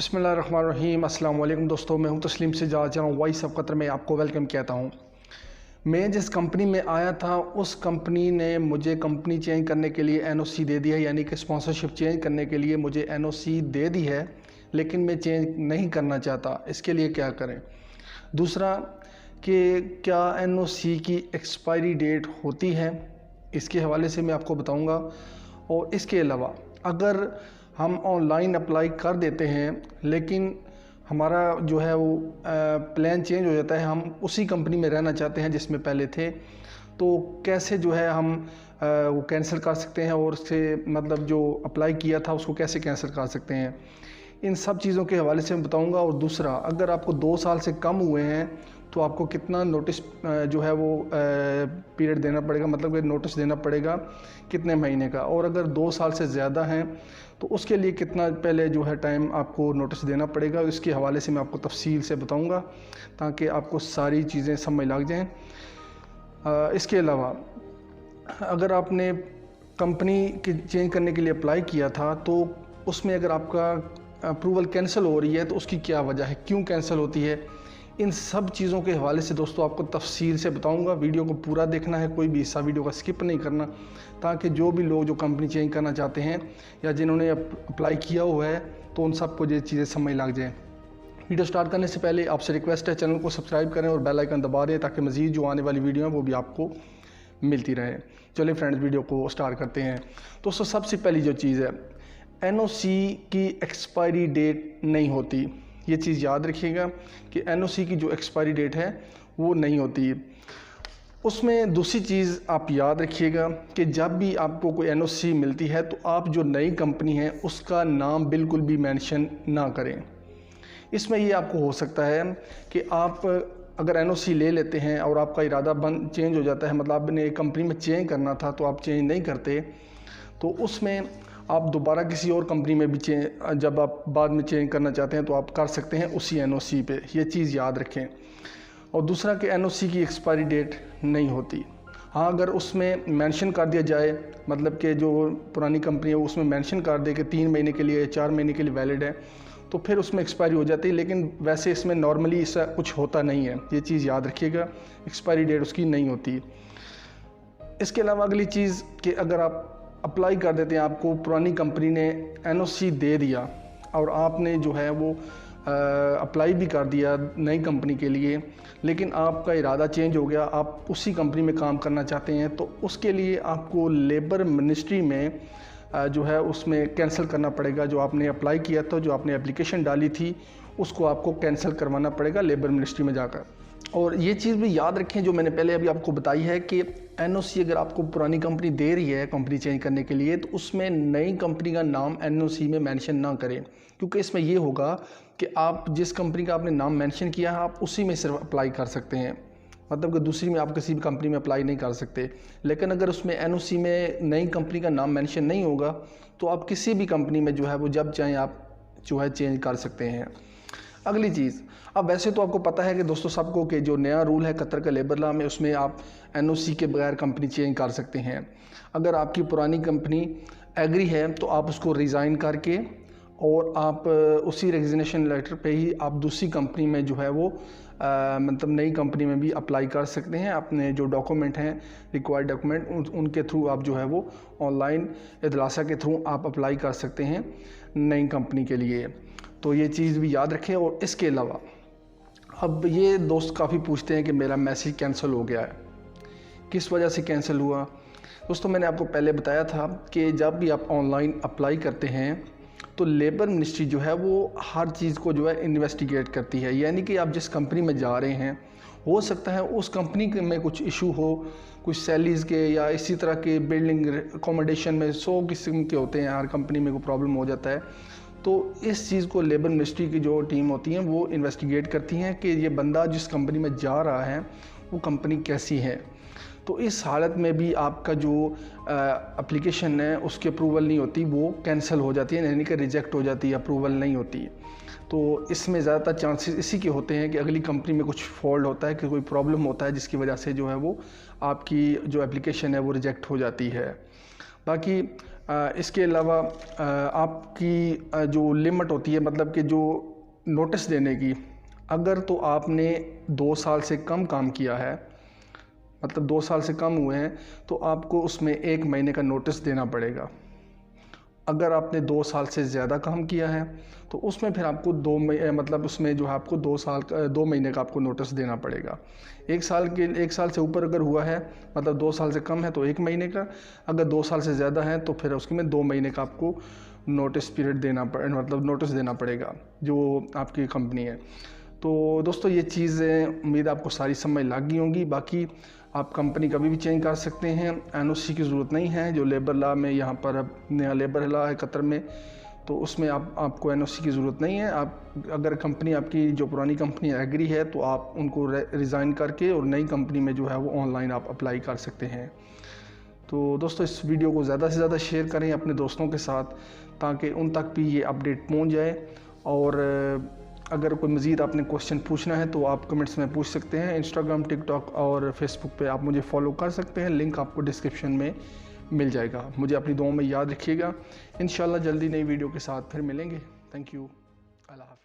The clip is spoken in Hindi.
बिस्मिल्लाहिर्रहमानिर्रहीम। अस्सलाम वालेकुम दोस्तों, मैं हूं तस्लीम से जा वॉइस ऑफ कतर में आपको वेलकम कहता हूं। मैं जिस कंपनी में आया था उस कंपनी ने मुझे कंपनी चेंज करने के लिए एनओसी दे दी है, यानी कि स्पॉन्सरशिप चेंज करने के लिए मुझे एनओसी दे दी है, लेकिन मैं चेंज नहीं करना चाहता। इसके लिए क्या करें? दूसरा कि क्या एनओसी की एक्सपायरी डेट होती है, इसके हवाले से मैं आपको बताऊंगा। और इसके अलावा अगर हम ऑनलाइन अप्लाई कर देते हैं लेकिन हमारा जो है वो प्लान चेंज हो जाता है, हम उसी कंपनी में रहना चाहते हैं जिसमें पहले थे, तो कैसे जो है हम वो कैंसिल कर सकते हैं और उससे मतलब जो अप्लाई किया था उसको कैसे कैंसिल कर सकते हैं, इन सब चीज़ों के हवाले से मैं बताऊंगा। और दूसरा, अगर आपको 2 साल से कम हुए हैं तो आपको कितना नोटिस जो है वो पीरियड देना पड़ेगा, मतलब कि नोटिस देना पड़ेगा कितने महीने का। और अगर 2 साल से ज़्यादा हैं तो उसके लिए कितना पहले जो है टाइम आपको नोटिस देना पड़ेगा। इसके हवाले से मैं आपको तफसील से बताऊंगा ताकि आपको सारी चीज़ें समझ लग जाएं। इसके अलावा अगर आपने कंपनी के चेंज करने के लिए अप्लाई किया था तो उसमें अगर आपका अप्रूवल कैंसिल हो रही है तो उसकी क्या वजह है, क्यों कैंसिल होती है, इन सब चीज़ों के हवाले से दोस्तों आपको तफसील से बताऊंगा। वीडियो को पूरा देखना है, कोई भी हिस्सा वीडियो का स्किप नहीं करना, ताकि जो भी लोग जो कंपनी चेंज करना चाहते हैं या जिन्होंने अप्लाई किया हुआ है तो उन सबको ये चीज़ें समझ लग जाएँ। वीडियो स्टार्ट करने से पहले आपसे रिक्वेस्ट है, चैनल को सब्सक्राइब करें और बेल आइकन दबा दें ताकि मज़ीद जो आने वाली वीडियो है वो भी आपको मिलती रहे। चलिए फ्रेंड्स, वीडियो को स्टार्ट करते हैं। दोस्तों, सबसे पहली जो चीज़ है, एनओसी की एक्सपायरी डेट नहीं होती। ये चीज़ याद रखिएगा कि एनओसी की जो एक्सपायरी डेट है वो नहीं होती। उसमें दूसरी चीज़ आप याद रखिएगा कि जब भी आपको कोई एनओसी मिलती है तो आप जो नई कंपनी है उसका नाम बिल्कुल भी मेंशन ना करें। इसमें ये आपको हो सकता है कि आप अगर एनओसी ले लेते हैं और आपका इरादा चेंज हो जाता है, मतलब आपने एक कंपनी में चेंज करना था तो आप चेंज नहीं करते, तो उसमें आप दोबारा किसी और कंपनी में भी जब आप बाद में चेंज करना चाहते हैं तो आप कर सकते हैं उसी एनओसी पे। ये चीज़ याद रखें। और दूसरा कि एनओसी की एक्सपायरी डेट नहीं होती। हाँ, अगर उसमें मेंशन कर दिया जाए, मतलब कि जो पुरानी कंपनी है उसमें मेंशन कर दे कि 3 महीने के लिए 4 महीने के लिए वैलिड है, तो फिर उसमें एक्सपायरी हो जाती है। लेकिन वैसे इसमें नॉर्मली ऐसा कुछ होता नहीं है, ये चीज़ याद रखिएगा, एक्सपायरी डेट उसकी नहीं होती। इसके अलावा अगली चीज़ कि अगर आप अप्लाई कर देते हैं, आपको पुरानी कंपनी ने एनओसी दे दिया और आपने जो है वो अप्लाई भी कर दिया नई कंपनी के लिए, लेकिन आपका इरादा चेंज हो गया, आप उसी कंपनी में काम करना चाहते हैं, तो उसके लिए आपको लेबर मिनिस्ट्री में जो है उसमें कैंसिल करना पड़ेगा। जो आपने अप्लाई किया था, जो आपने एप्लीकेशन डाली थी, उसको आपको कैंसिल करवाना पड़ेगा लेबर मिनिस्ट्री में जाकर। और ये चीज़ भी याद रखें जो मैंने पहले अभी आपको बताई है कि एनओसी अगर आपको पुरानी कंपनी दे रही है कंपनी चेंज करने के लिए, तो उसमें नई कंपनी का नाम एनओसी में मेंशन ना करें, क्योंकि इसमें ये होगा कि आप जिस कंपनी का आपने नाम मेंशन किया है आप उसी में सिर्फ अप्लाई कर सकते हैं, मतलब कि दूसरी में आप किसी भी कंपनी में अप्लाई नहीं कर सकते। लेकिन अगर उसमें एनओसी में नई कंपनी का नाम मेंशन नहीं होगा तो आप किसी भी कंपनी में जो है वो जब चाहें आप जो है चेंज कर सकते हैं। अगली चीज़, अब वैसे तो आपको पता है कि दोस्तों सबको कि जो नया रूल है कतर का लेबर लॉ में, उसमें आप एनओसी के बगैर कंपनी चेंज कर सकते हैं। अगर आपकी पुरानी कंपनी एग्री है तो आप उसको रिज़ाइन करके और आप उसी रेजिग्नेशन लेटर पे ही आप दूसरी कंपनी में जो है वो मतलब नई कंपनी में भी अप्लाई कर सकते हैं। अपने जो डॉक्यूमेंट हैं, रिक्वायर्ड डॉक्यूमेंट, उनके थ्रू आप जो है वो ऑनलाइन इदलासा के थ्रू आप अप्लाई कर सकते हैं नई कंपनी के लिए। तो ये चीज़ भी याद रखें। और इसके अलावा अब ये दोस्त काफ़ी पूछते हैं कि मेरा मैसेज कैंसिल हो गया है, किस वजह से कैंसिल हुआ। दोस्तों, मैंने आपको पहले बताया था कि जब भी आप ऑनलाइन अप्लाई करते हैं तो लेबर मिनिस्ट्री जो है वो हर चीज़ को जो है इन्वेस्टिगेट करती है, यानी कि आप जिस कंपनी में जा रहे हैं हो सकता है उस कंपनी में कुछ इशू हो, कुछ सैलरीज़ के या इसी तरह के बिल्डिंग अकोमोडेशन में 100 किस्म के होते हैं, हर कंपनी में कोई प्रॉब्लम हो जाता है। तो इस चीज़ को लेबर मिनिस्ट्री की जो टीम होती हैं वो इन्वेस्टिगेट करती हैं कि ये बंदा जिस कंपनी में जा रहा है वो कंपनी कैसी है। तो इस हालत में भी आपका जो एप्लीकेशन है उसकी अप्रूवल नहीं होती, वो कैंसिल हो जाती है, यानी कि रिजेक्ट हो जाती है, अप्रूवल नहीं होती। तो इसमें ज़्यादातर चांसेस इसी के होते हैं कि अगली कंपनी में कुछ फॉल्ट होता है, कि कोई प्रॉब्लम होता है जिसकी वजह से जो है वो आपकी जो एप्लीकेशन है वो रिजेक्ट हो जाती है। बाकी इसके अलावा आपकी जो लिमिट होती है, मतलब कि जो नोटिस देने की, अगर तो आपने 2 साल से कम काम किया है, मतलब 2 साल से कम हुए हैं, तो आपको उसमें 1 महीने का नोटिस देना पड़ेगा। अगर आपने 2 साल से ज़्यादा काम किया है तो उसमें फिर आपको मतलब उसमें जो है आपको 2 महीने का आपको नोटिस देना पड़ेगा। 1 साल से ऊपर अगर हुआ है, मतलब 2 साल से कम है तो 1 महीने का, अगर 2 साल से ज़्यादा है तो फिर उसमें 2 महीने का आपको नोटिस पीरियड मतलब नोटिस देना पड़ेगा जो आपकी कंपनी है। तो दोस्तों ये चीज़ें उम्मीद आपको सारी समझ लग गई होंगी। बाकी आप कंपनी कभी भी चेंज कर सकते हैं, एनओसी की ज़रूरत नहीं है। जो लेबर लॉ में यहाँ पर अब नया लेबर लॉ है कतर में, तो उसमें आपको एनओसी की ज़रूरत नहीं है। आप अगर कंपनी आपकी जो पुरानी कंपनी एग्री है तो आप उनको रिज़ाइन करके और नई कंपनी में जो है वो ऑनलाइन आप अप्लाई कर सकते हैं। तो दोस्तों इस वीडियो को ज़्यादा से ज़्यादा शेयर करें अपने दोस्तों के साथ, ताकि उन तक भी ये अपडेट पहुँच जाए। और अगर कोई मज़ीद आपने क्वेश्चन पूछना है तो आप कमेंट्स में पूछ सकते हैं। इंस्टाग्राम, टिकटॉक और फेसबुक पे आप मुझे फॉलो कर सकते हैं, लिंक आपको डिस्क्रिप्शन में मिल जाएगा। मुझे अपनी दुआओं में याद रखिएगा। इंशाल्लाह जल्दी नई वीडियो के साथ फिर मिलेंगे। Thank you. अल्लाह हाफ़िज़।